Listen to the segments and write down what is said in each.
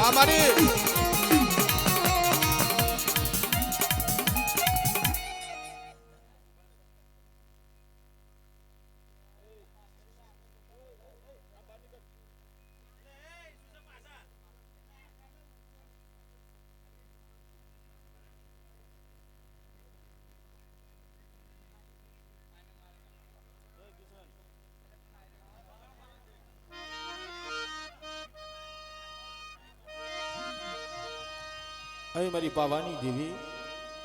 અમારી અહીં મારી પાવાની દેવી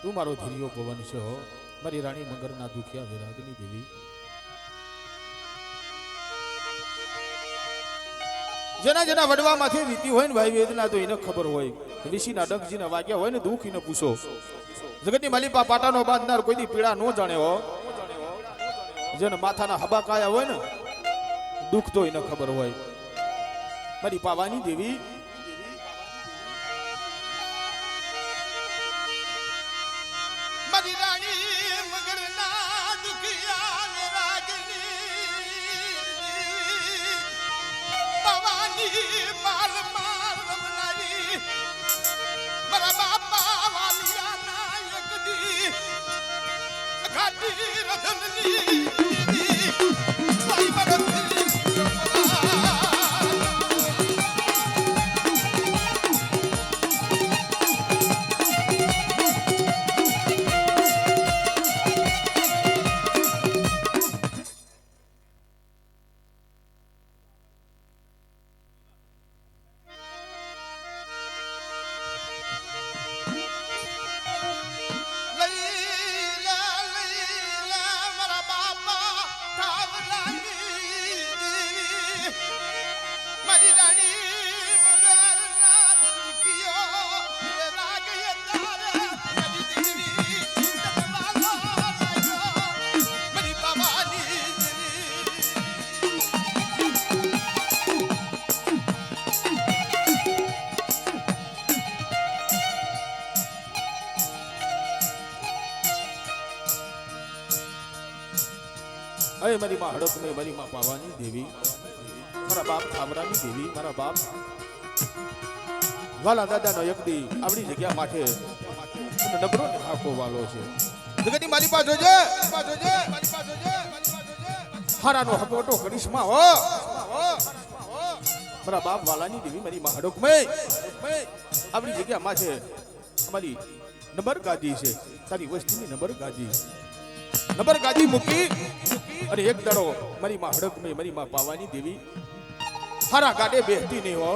તું મારો ધીરિયો પવન છે હો મારી રાણી મગરના દુખિયા વિરાગની દેવી જેના જેના વડવામાંથી રીતિ હોય ને ભાઈ વેદના તો એને ખબર હોય વિશીના ડંખજીના વાગ્યા હોય ને દુઃખ એને પૂછો જગતની માલિપા પાટાનો બાંધનાર કોઈ દી પીડા ન જાણે હો જેને માથાના હબાકાયા હોય ને દુઃખ તો એને ખબર હોય મારી પાવાની દેવી અરે મારી માં હડપ ને મારી માં પાવાની દેવી મારા બાપ થામરાની દેવી મારા બાપ વાલા દાદાનો યકદી આવડી જગ્યા માથે નબરો ને હાકો વાલો છે જગતની મારી પાસે જોજે હારાનો હપોટો કરીશ માં હો મારા બાપ વાલાની દેવી મારી માં હડપ મે આવડી જગ્યા માથે અમારી નંબર ગાદી છે તારી વસ્તીની નંબર ગાદી મૂકી અને એક દડો મારી માં હડક મેં મારી માં પાવાની દેવી હારા ગાડે બેહતી નહીં હો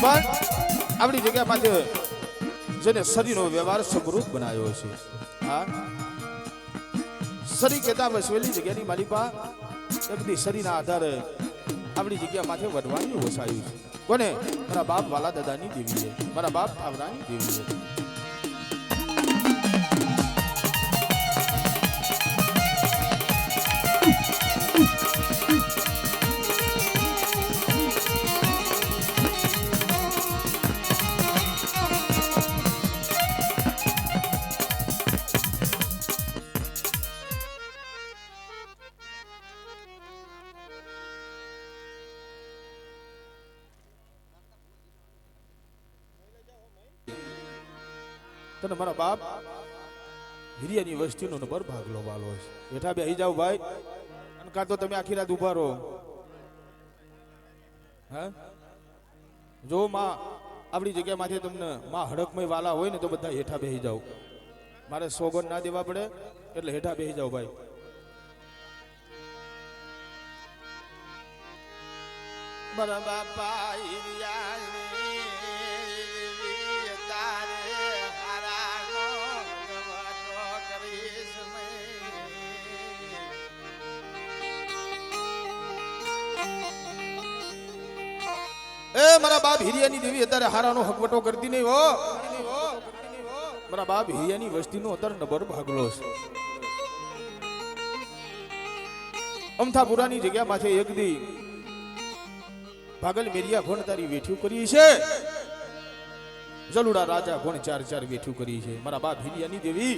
પણ આપણી જગ્યા પાસે જેને શરીરનો વ્યવહાર સમૃદ્ધ બનાવ્યો છે હા શરીર કહેતા વસવેલી જગ્યાની માલિપા એકદી શરીરના આધારે આપણી જગ્યા માથે વધવાની વસાયું છે કોને મારા બાપ વાલા દાદાની દેવી છે મારા બાપ આવરાની દેવી છે તને મારા બાપ હિરિયાની વસ્તીનો નંબર ભાગલો વાલો છે. બેઠા બેહી જાવ ભાઈ, અને કાં તો તમે આખી રાત ઉભા રહો. હા, જો માં આપણી જગ્યામાંથી તમને માં હડકમય વાલા હોય ને તો બધા હેઠા બેહી જાવ. મારે સોગન ના દેવા પડે એટલે હેઠા બેહી જાવ ભાઈ. મારા બાપા એ મારા બાપ હિરિયાની દેવી અત્યારે હારાનો હકવટો કરતી નહીં હો. મારા બાપ હિરિયાની વસ્તીનો અત્યારે નંબર ભાગલો છે. અમથાપુરાની જગ્યામાંથી એક દી ભાગલ મેરિયા ભણ તારી વેઠ્યું કરી છે. જલુડા રાજા ભણ 4 વેઠ્યું કરી છે. મારા બાપ હિરિયાની દેવી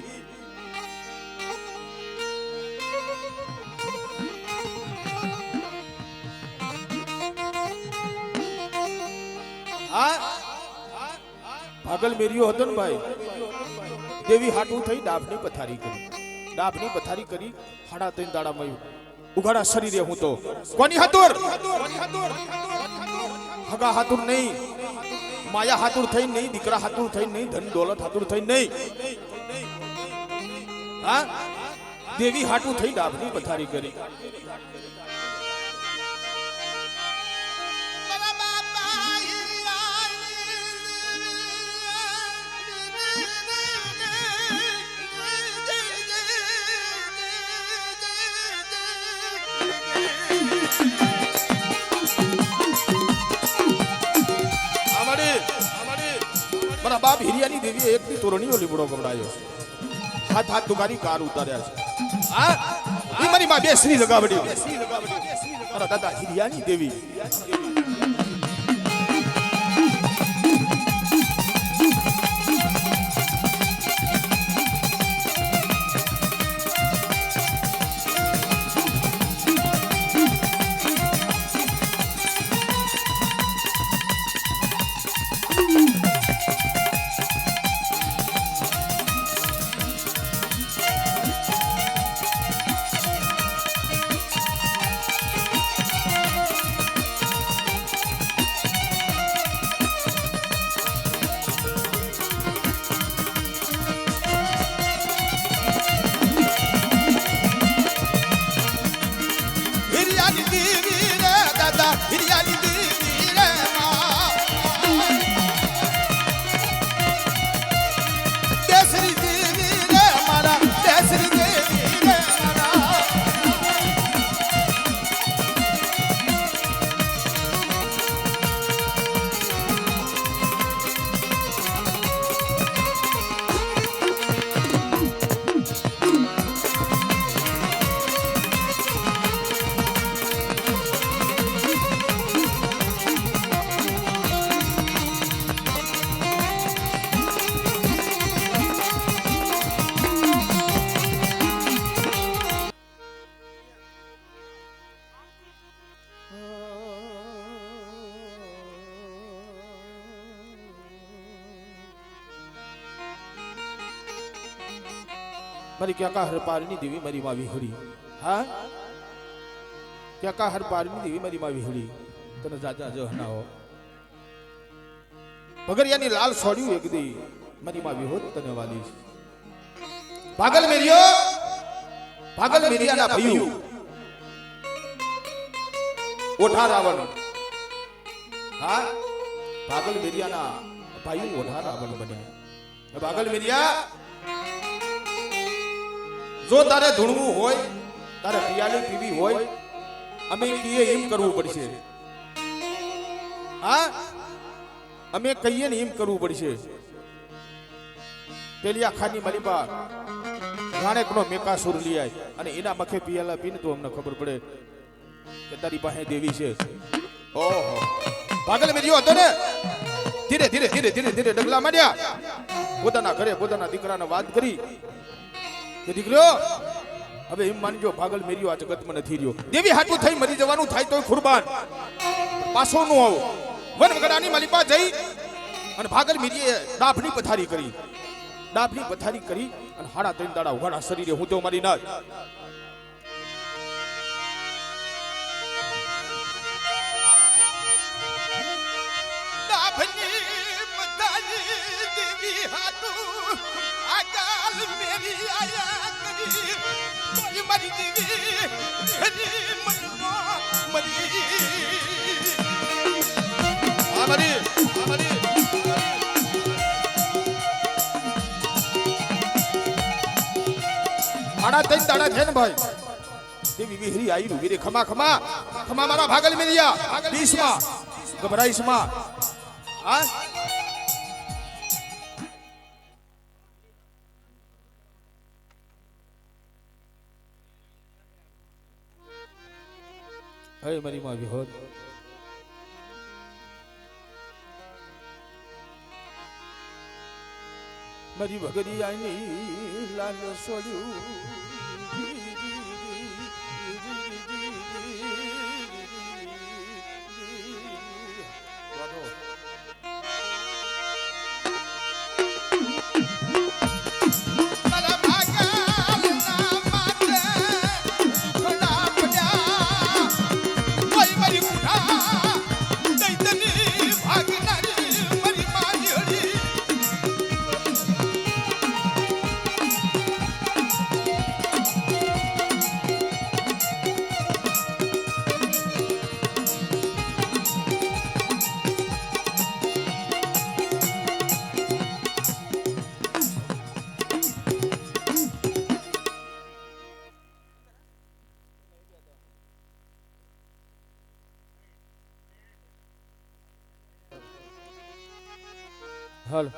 ભાગલ મેરિયો હતો ને ભાઈ, દેવી હાટું થઈ ડાબની પથારી કરી. ડાબની પથારી કરી 3.5 દાડામાં ઉઘાડા શરીરે હું તો કોની હાતુર? હગા હાતુર નહીં, માયા હાતુર થઈ નહીં, દીકરા હાતુર થઈ નહીં, ધન દોલત હાતુર થઈ નહીં. હા, દેવી હાટું થઈ ડાબની પથારી કરી. મારા બાપ હિરિયાની દેવીએ એકની તોરણીઓ લીબડો કવડાયો. હાથ દુકાની કાર ઉતાર્યા છે. હા, ઈ મારી માં બેસરી લગાવડી. મારા દાદા હિરિયાની દેવી હિરિયાની દેવી રે દેસરી દેવી રે મારા દેસરી દેવી રે મારા. મારી ક્યાંકા હરપારની દેવી મારી માં વિહળી. હા, ક્યાંકા હરપારની દેવી મારી માં વિહળી. તને જાજા જ હનાવો ભગરિયાની લાલ છોડ્યું એક દી મારી માં વિહોત તને વાલી. ભાગલ મેરિયાના ભયું ઓઠા રાવણ. હા, ભાગલ મેરિયાના ભાઈ ઓઠા રાવણ બન્યા. ભાગલ મેરિયા, જો તારે ધૂણવું હોય, તારે પિયાલી પીવી હોય, અમે કહીએ એમ કરવું પડશે. હા, અમે કહીએ ને એમ કરવું પડશે. પેલી આખાની માલિપા રાણેકનો મેકાસુર લઈ આય અને એના મખે પિયાલા પીને તો અમને ખબર પડે કે તારી પાસે દેવી છે. ઓહો, ભાગલ મેરિયો હતો ને, ધીરે ધીરે ધીરે ધીરે ધીરે ડગલા માંડ્યા. પોતાના ઘરે પોતાના દીકરાને વાત કરી કે દીકરો હવે એમ માનજો ભાગલ મેરિયો આ જગતમાં નથી રહ્યો. દેવી હાટું થઈ મરી જવાનું થાય તો કુરબાન પાછો નો આવો. વનવગડાની માલિપા જઈ અને ભાગલ મેરિયે ડાભની પથારી કરી. ડાભની પથારી કરી અને હાડા 3 દાડા ઉઘાડા શરીરે હું તો મારી નાખ. હાડા 3 દાડા છે ને ભાઈ દેવી વિહરી આવી રૂ વીરે ખમા ખમા ખમા મારા ભાગલ મેરિયા બીસમાં ગભરાઈશમાં હા હે મારી માં વિહોદ મારી ભગરી આની લાલ સોડ્યું હાલ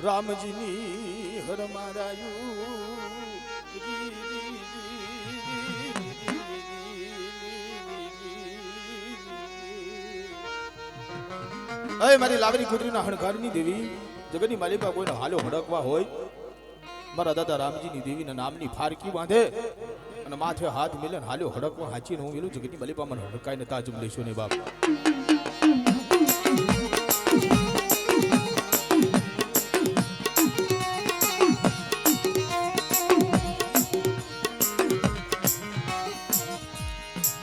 રામજીની હર મારાયું અય મારી લાવરી કુતરીના હણકારની દેવી જગતની માલિકા કોઈનો હાલો હડકવા હોય મારા દાદા રામજીની દેવીના નામની ફારકી બાંધે અને માથે હાથ મિલન હાલ્યો હડકવા હાચીને હું વેલું જગતની માલિકા મને હડકાઈને તાજમ લેશો ને બાપ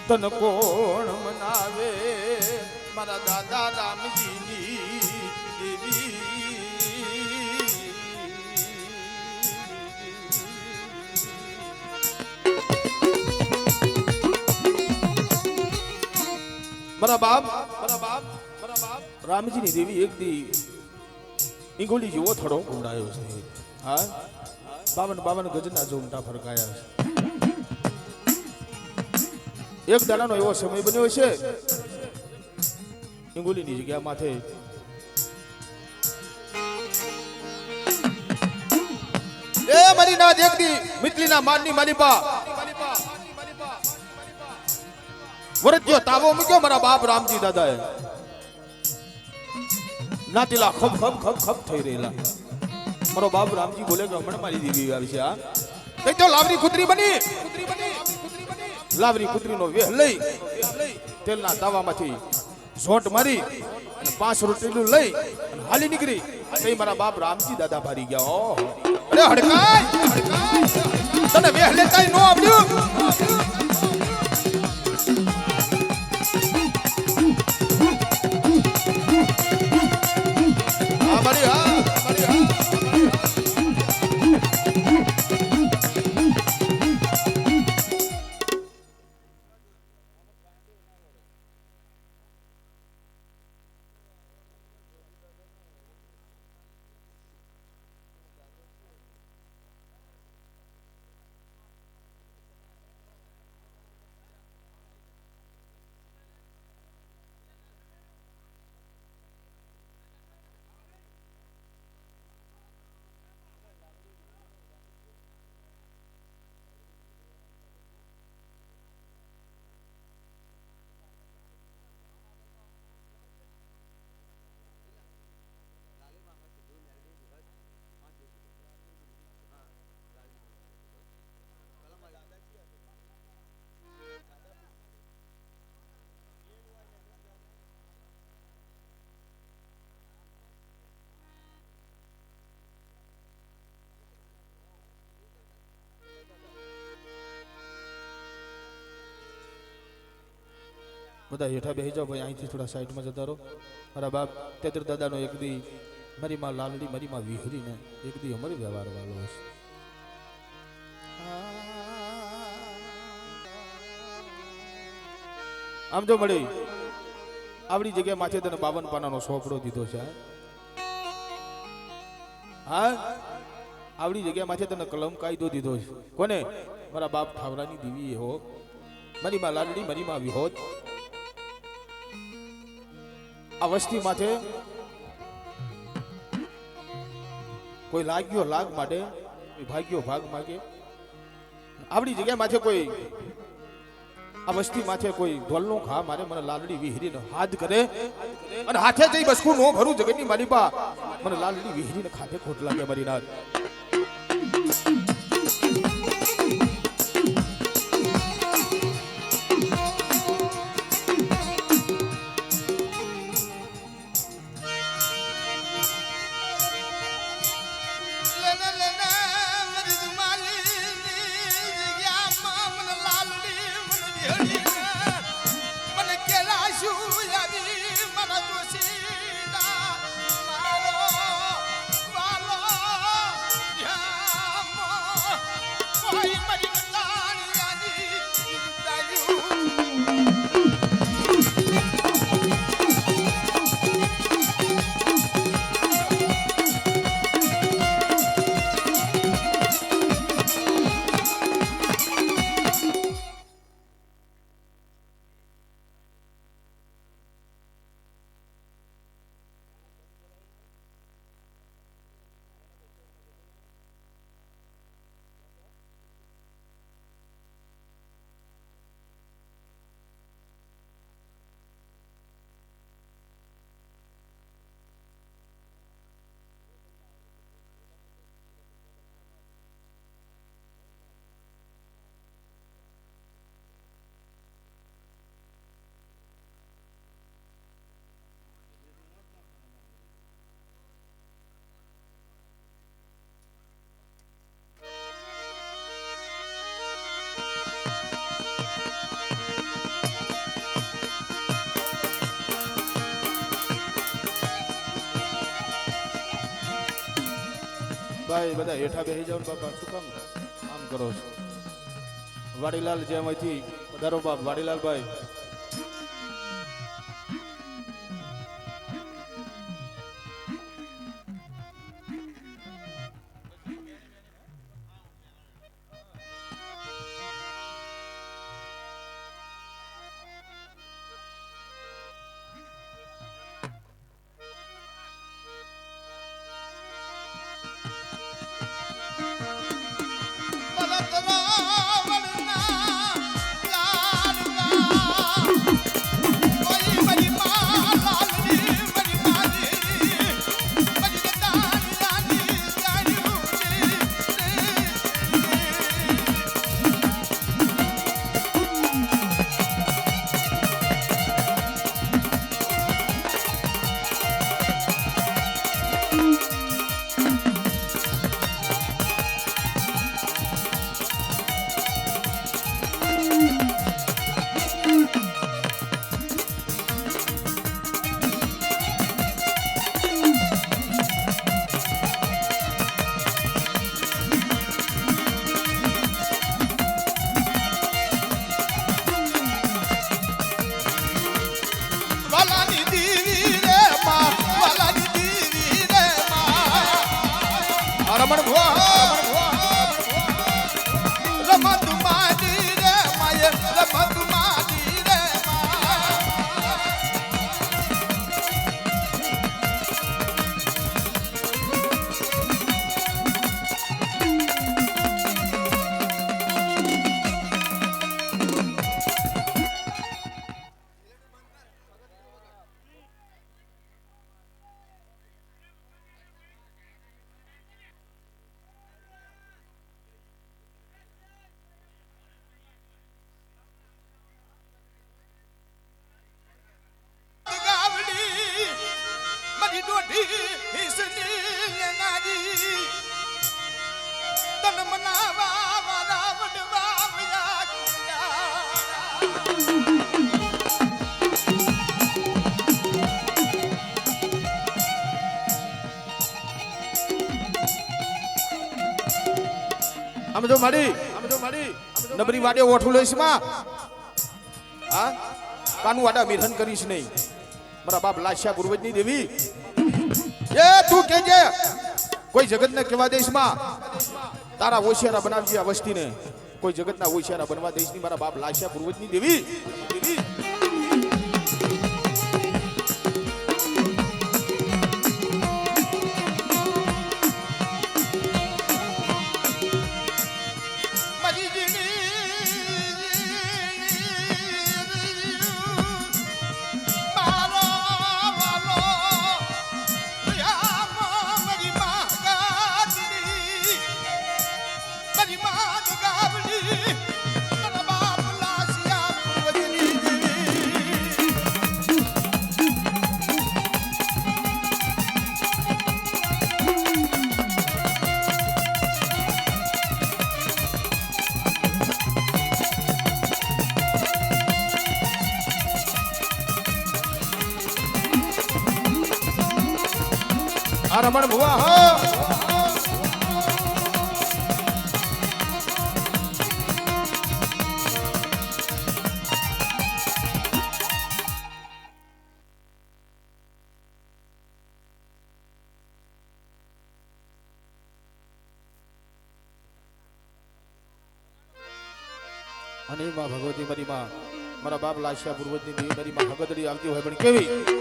તન કોણ મનાવે મારા દાદા રામજીની દેવી મારા બાપ રામજીની દેવી એક દી ઈંગોલી જેવો થડો ઉડાયો છે હા 52 ગજના જો ઊંટા ફરકાયા છે એક દાડાનો એવો સમય બન્યો છે ઈંગોલીની જગ્યા માથે એ મારી ના દેખતી મિતલીના માનની માલિપા વરત્યો તાવો મૂક્યો મારા બાપ રામજી દાદાએ નાતીલા ખપ ખપ ખપ ખપ થઈ રહેલા મારો બાપ રામજી બોલે કે હમણાં મારી દીદી આવી છે આ કઈ તો લાવરી કુતરી બની લાવરી કુતરીનો વેહ લઈ તેલના તાવામાંથી ઝોંટ મારી અને 5 રોટલીનું લઈ અને હાલી નીકળી કઈ મારા બાપ રામજી દાદા ભારી ગયા ઓહો અરે હડકાય તને વેહ લેતા નો આવડ્યું બધા હેઠા બેસી જાઓ ભાઈ, અહીંથી થોડા સાઈડમાં જતા રહો. મારા બાપ તેતર દાદાનો એક દી મારી માં લાલડી મારી માં વિહરીને એક દી અમારી વ્યવહાર વાળો હશે. આમ જો મળી આવડી જગ્યા માથે તને 52 પાનાનો સોપડો દીધો છે. હા આવડી જગ્યા માથે તને કલમ કાયદો દીધો છે. કોને? મારા બાપ ઠાવરાની દેવી હો, મારી માં લાલડી મારી માં વિહોત. આ વસ્તી માથે કોઈ લાગ્યો લાગ માટે, ભાગ્યો ભાગ માગે. આવડી જગ્યા માથે કોઈ આ વસ્તી માથે કોઈ ઢોલનો ઘા મારે, મને લાલડી વિહરીને હાથ કરે અને હાથે જઈ બસકું નો ભરું જગતની માલિપા, મને લાલડી વિહરીને ખાતે ખોટ લાગે મારી નાથ. ભાઈ બધા હેઠા બેસી જાવ બાપા, શું કામ આમ કરો છો? વાડીલાલ જેમ અહીંથી પધારો બાપ. વાડીલાલ ભાઈ રમણ રમત માડી રે માય, રમત માડી રે આમ જો મારી નબરી વાડે ઓઠું લઈશ માં હા કાનું વાડા મિરહન કરીશ નહીં મારા બાપ લાશા ગુરવજની દેવી એ તું કેજે કોઈ જગતને કહેવા દઈશ માં તારા ઓશિયારા બનાવજે આ વસ્તીને કોઈ જગતના ઓશિયારા બનવા દઈશ નહીં મારા બાપ લાશા ગુરવજની દેવી રમણ ભુવા હો અને માં ભગવતી મારી માં મારા બાપ લાશિયા પૂર્વજની દેવી મારી માં ભગતડી આવતી હોય પણ કેવી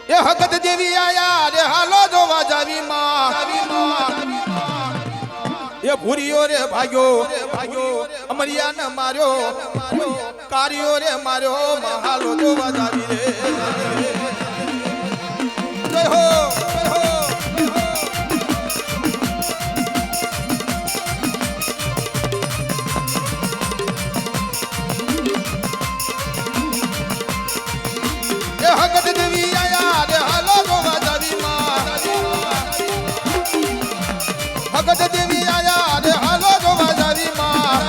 એ હગત દેવી આયા રે હાલો જોવા જાવી માં એ ભૂરીઓ રે ભાગ્યો અમરિયા ને માર્યો કાર્યો રે માર્યો માં હાલો જોવા જાવી રે જય હો હગત દેવી આયા રે હાલો જોવા જાવી માં હગત દેવી આયા રે હાલો જોવા જાવી માં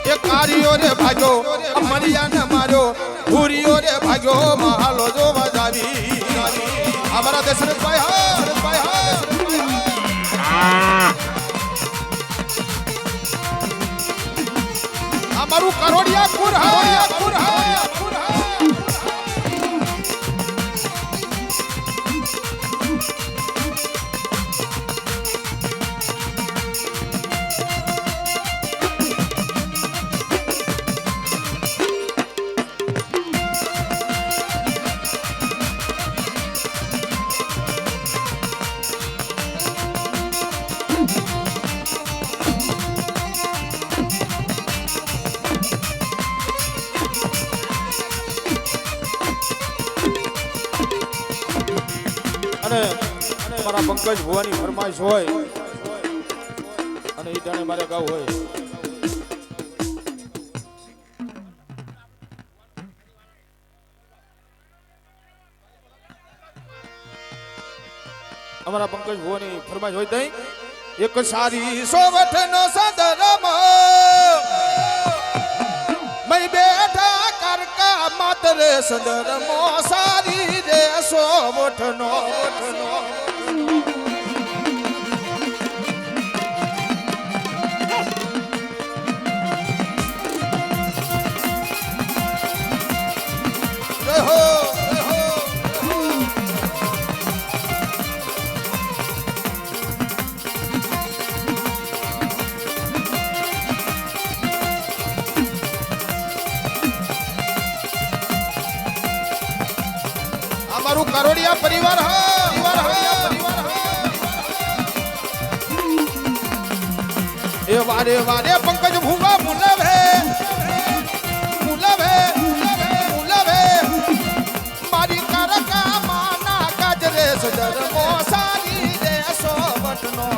એ કારિયો રે ભાગ્યો અમરિયા ને માર્યો ભૂરીઓ રે ભાગ્યો માં હાલો જોવા જાવી અમારા દશરથભાઈ હા અમારું કરોડિયા કુર મારા પંકજ ભુવાની ફરમાઈશ હોય અને એ ટાણે મારે ગાવ હોય અમારા પંકજ ભુવાની ફરમાઈશ હોય તઈ એક સારી સોવઠ નો સદરમ મય બેઠા કરકા માત્ર સદરમો સારી રે સોવઠ નો અમારું કરોડિયા પરિવાર એ વારે વારે પંકજ ભૂવા મુલવે મારી કરકા માના ગાજરે સદર મોસારી રે સોવટનો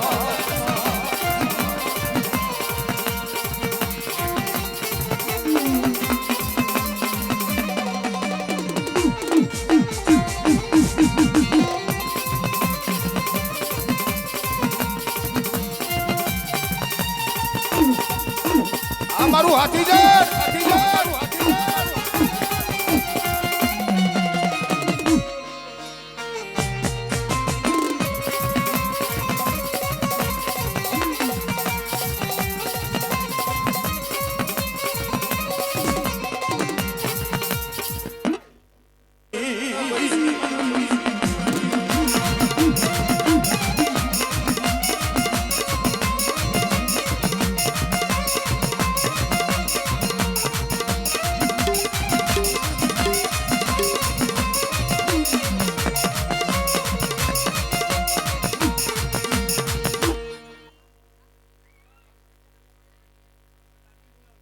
અમારું હાથીજર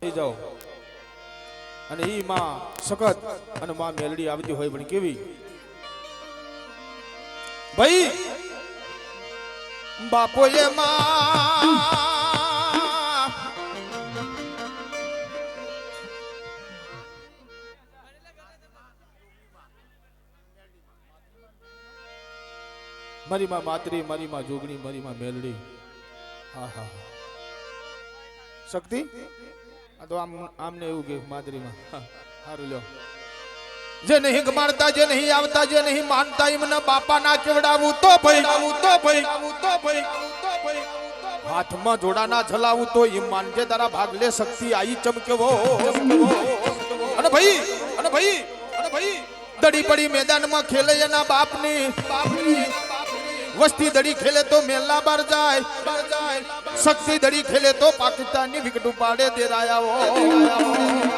થઈ જાઓ અને ઈ માં સખત અને માં મેલડી આવતી હોય પણ કેવી ભાઈ બાપોએ માં મારી માં માતરી મારી માં જોગણી મારી માં મેલડી હા હા શક્તિ આ તો આમને એવું કે માતરીમાં સારું લ્યો જે નહીં ગમાડતા જે નહીં આવતા જે નહીં માનતા એમને બાપા ના કેવડાવું તો ભાઈ હાથમાં જોડાના ઝલાવું તો એમ માનજે તારા ભાગલે શક્તિ આઈ ચમકેવો અને ભાઈ દડી પડી મેદાનમાં ખેલે એના બાપની વસ્તી દડી ખેલે તો મેલા બાર જાય શક્તિ દડી ખેલે તો પાકિસ્તાનની વિકેટ ઉપાડે દેરાયા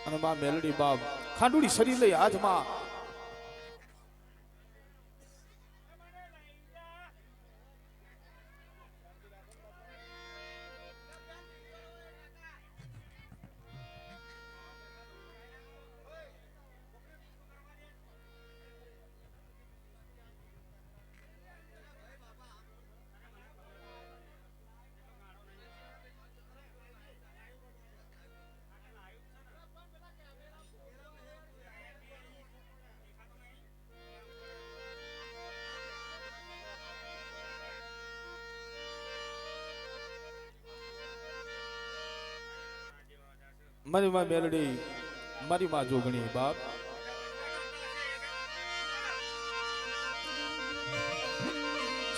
અને માં મેલડી બાપ ખાંડુડી શરીર લઈ હાથમાં મારી માં મેલડી મારી માં જોગણી બાપ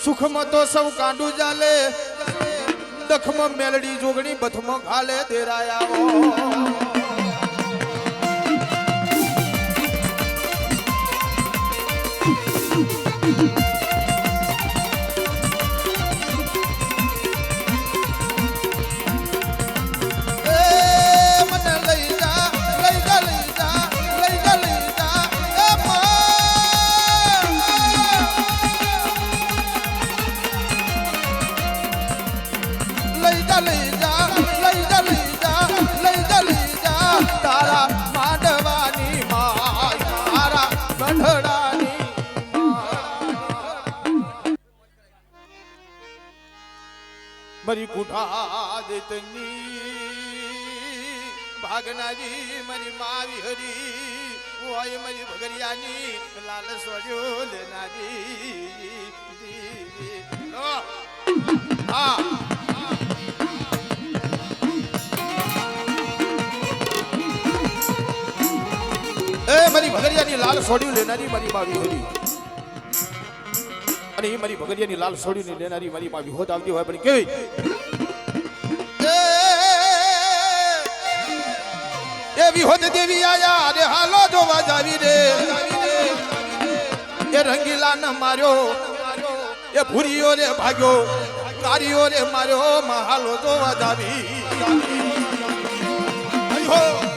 સુખમાં તો સૌ કાંડું ચાલે દખમાં મેલડી જોગણી બથમાં ઘાલે દેરાયા मरी कुठा देतनी भागनारी मरी मावी हरी ओय मरी भगरियानी लाल सोजो लेनारी हाँ ए मरी भगरियानी लाल सोडियो लेनारी मरी मावी हरी અને એ મારી ભગરિયાની લાલ છોડીને લેનારી મારી માં વિહોદ આવતી હોય પણ કેવી એ વિહોદ દેવી આયા રે હાલો જોવા જાવી રે એ રંગીલા ન માર્યો એ ભૂરીઓ રે ભાગ્યો કારીઓ રે માર્યો હાલો જોવા જાવી અયો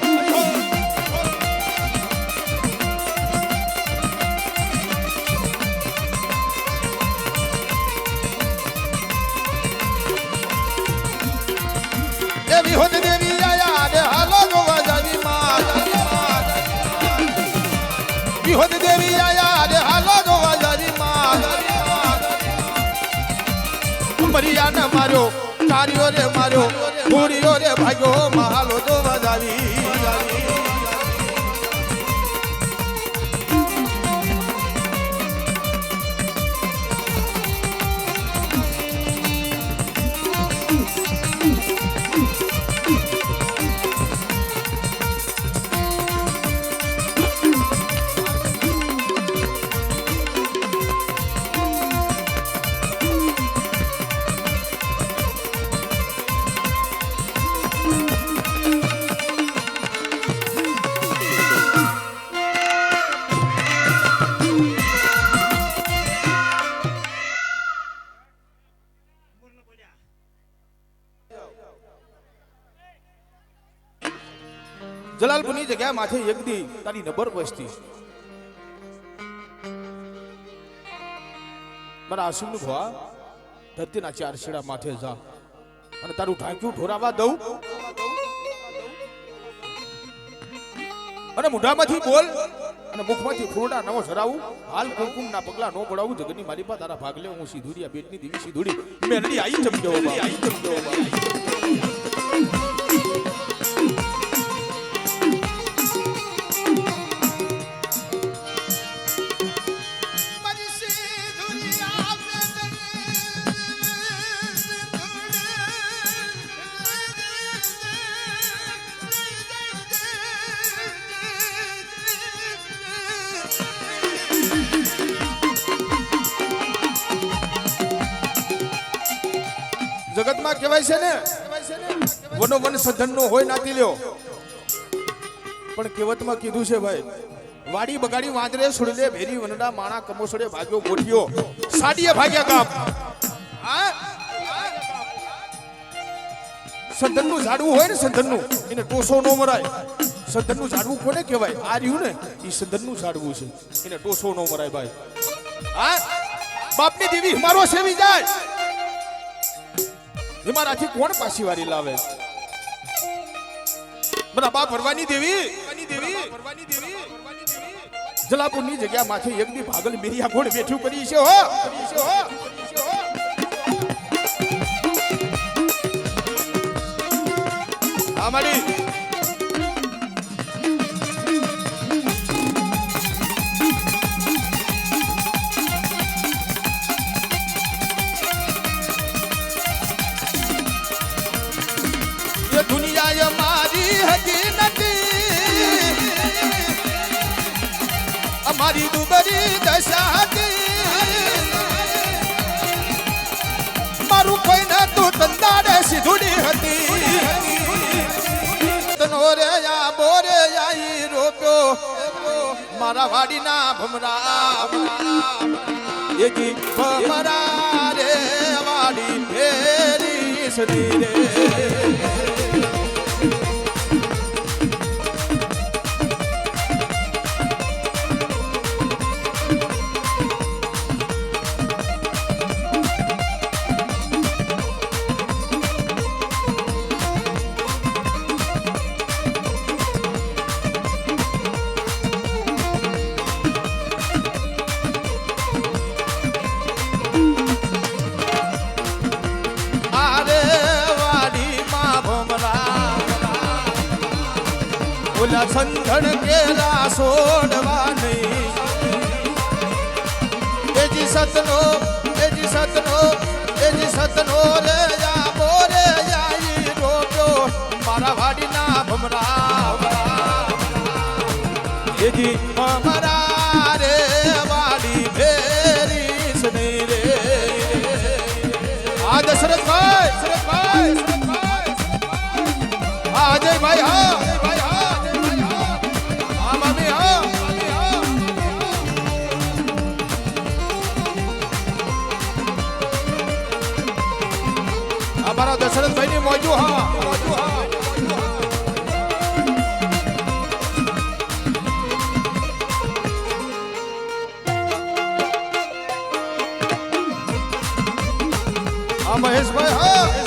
વિહોદ દેવી આયા રે હાલો જોવા જાવી માં વિહોદ દેવી આયા રે હાલો જોવા જાવી માં મરિયા ન માર્યો કારીઓ રે માર્યો ભૂરીઓ રે ભાગ્યો માં હાલો જોવા જાવી જલાલપુરની જગ્યા માથે એક દી તારી નબર બસતી મારા આશીમનું ભવા ધરતીના ચાર શેડા માથે જા અને તારું ઢાંક્યું ઢોરાવા દઉં અને મુઢામાંથી બોલ અને મુખમાંથી ફૂરડા નવો જરાવું હાલ કુમકુમના પગલા નો પડાવું જગતની માલિપા તારા ભાગલે હું સીધુડિયા બેટની દેવી સીધુડી મેરડી આઈ ચમક્યો જગતમાં કહેવાય છે ને વનો વન સધનનો હોય નાતી લ્યો પણ કહેવતમાં કીધું છે ભાઈ વાડી બગાડી વાંદરે સુડલે ભેરી વનડા માણા કમોસડે ભાગ્યો ગોઠિયો સાડીએ ભાગ્યા કાપ સંધનનું ઝાડવું હોય ને સંધનનું એને ટોસો નો મરાય સંધનનું ઝાડવું કોને કહેવાય આ રહ્યું ને એ સંધનનું ઝાડવું છે એને ટોસો નો મરાય ભાઈ હા બાપની દેવી મારો સેવી જાય મારાથી કોણ પાછી વારી લાવે મારા બાપ ભરવાની દેવી જલાપુરની જગ્યા માથે એક દી ભાગલ મેરિયા ઘોડ બેઠું કરી છે હો અમારી દુનિયા મારી હજી નથી અમારી દુબરી દશા હતી મારું કોઈ ના તું તંદાડે સીધુડી હતી તનો રે યા બોરે આઈ રોપ્યો મારા વાડીના ભમરા એકી ભમરા રે વાડી ફેરી સદી રે સંધન કેલા સોડવા નહીં એજી સતનો રે યા બોરે આઈ રોપ્યો મારા વાડીના ભમરા એજી ભમરા રે વાડી ફેરી સની રે આ દશરથભાઈ આ અજયભાઈ હા અમારા દશરથભાઈ ની મોજુ હા મહેશભાઈ હા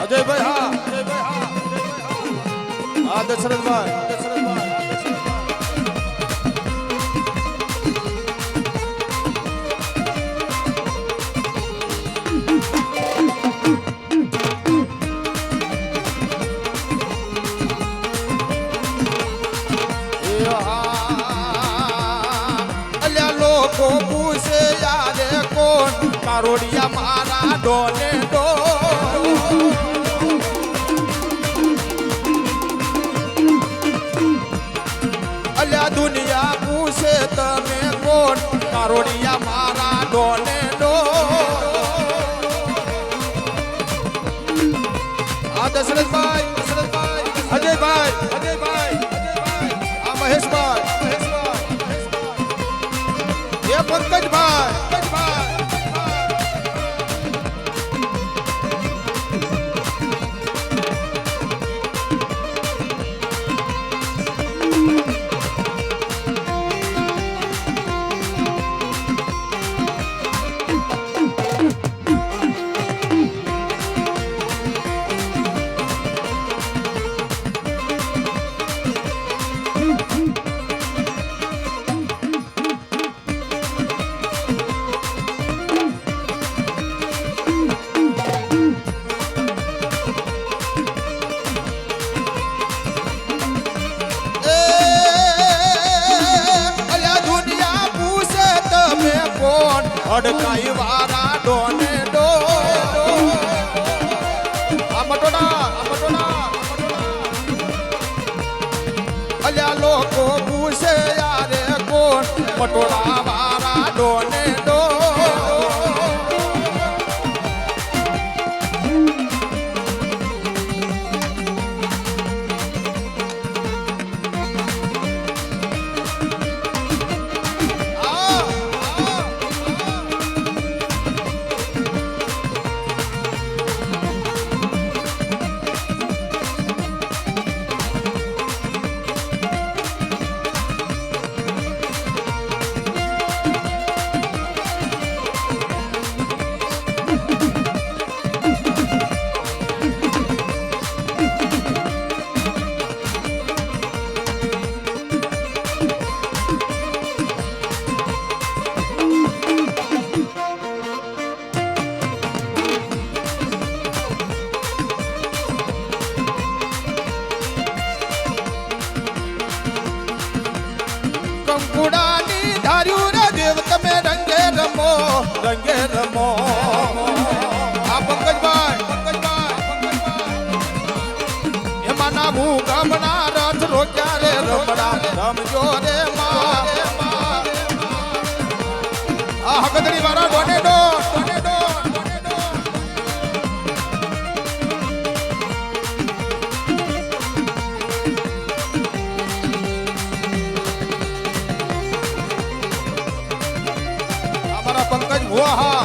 અજયભાઈ હા દશરથભાઈ અલ્યા લોકો પૂછે યારે કોણ કારોડિયા મારા ડોને ડો દુનિયા પૂછે તમે કોણ કારોડિયા મારા ડોને ડો આ દશરથભાઈ અજયભાઈ આ મહેશભાઈ રંગે રમો આ પંકજભાઈ એમાં નામું ગામના રથ રોક્યા રે રમણા રમજો રે માં આ હકદડી વાળા ડોને ડો અમારા પંકજ ભુવા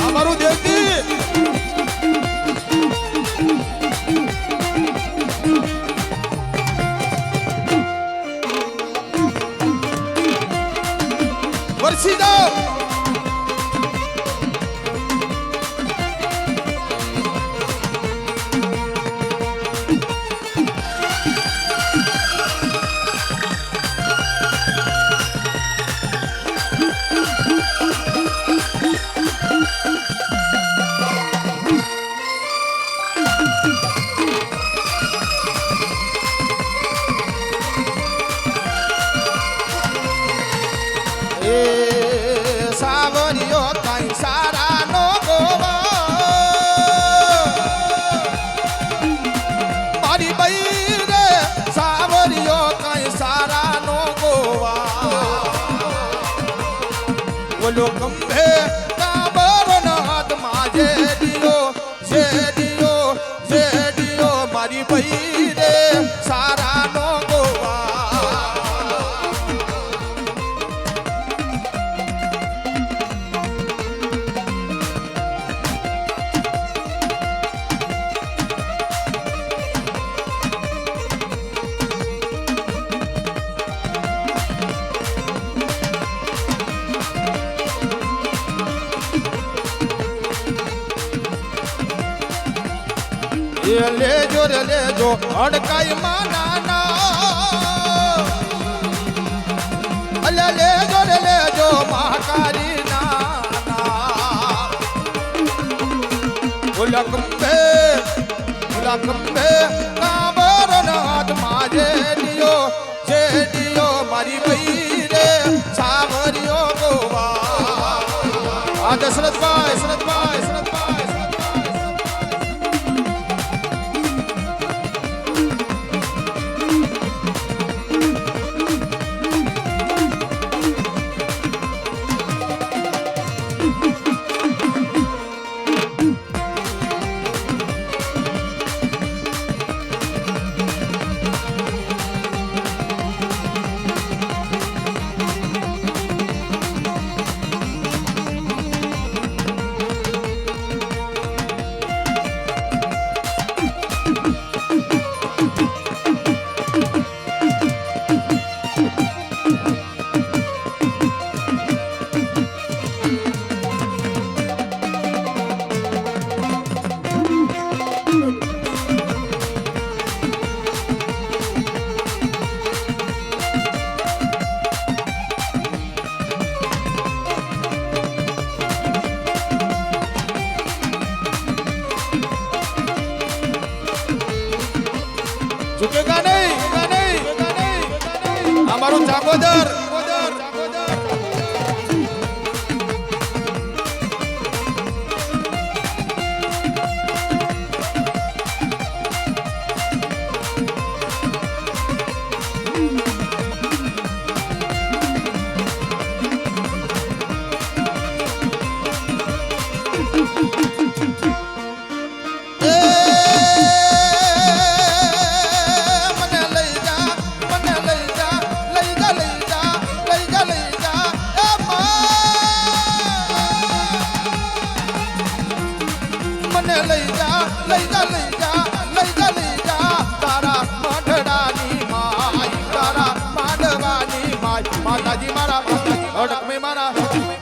અમારું દેવજી વરસી જાઓ સાવરિયો કઈ સારા નો ગોવા મારી બઈ રે સાવરિયો કઈ સારા નો ગોવા બોલો ગંભે કાબરો ના હાથમાં જેડિયો મારી બઈ રે સારા નો ગોવા લેજો રે લેજો અડકાઈ માના અલે લેજો રે લેજો મહાકારી નાના ઓલા કંબે કાબર નાથ માજે દિયો મારી ભઈ રે સાવરિયો ગોવા આ દશરથભાઈ ઝુકેગા નહીં અમારું ચાકોદર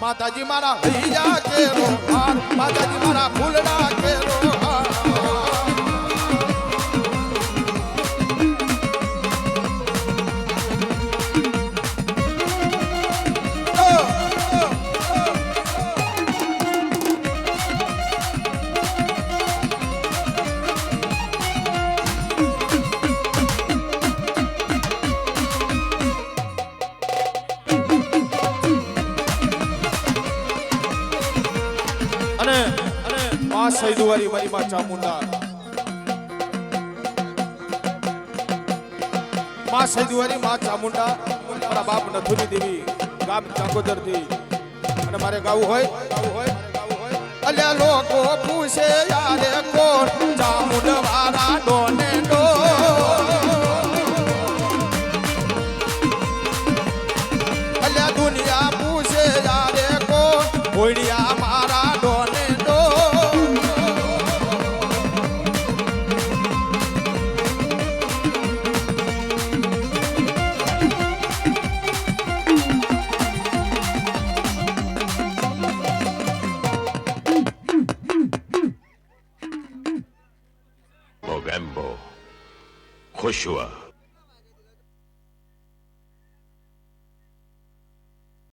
માતાજી મારા ભૈયા કેરો માતાજી મારા ફૂલડા કેરો માં સૈદુવારી મારી માં ચામુંડા માં સૈદુવારી માં ચામુંડા મારા બાપ નથુની દેવી ગામ ચાંગોદર થી અને મારે ગાવું હોય અલ્યા લોકો પૂછે યારે કોણ ચામુંડવારા ડોને ડો અલ્યા દુનિયા પૂછે યારે કોણ હોડિયા મારા ડોને ડો Mogambo, Joshua.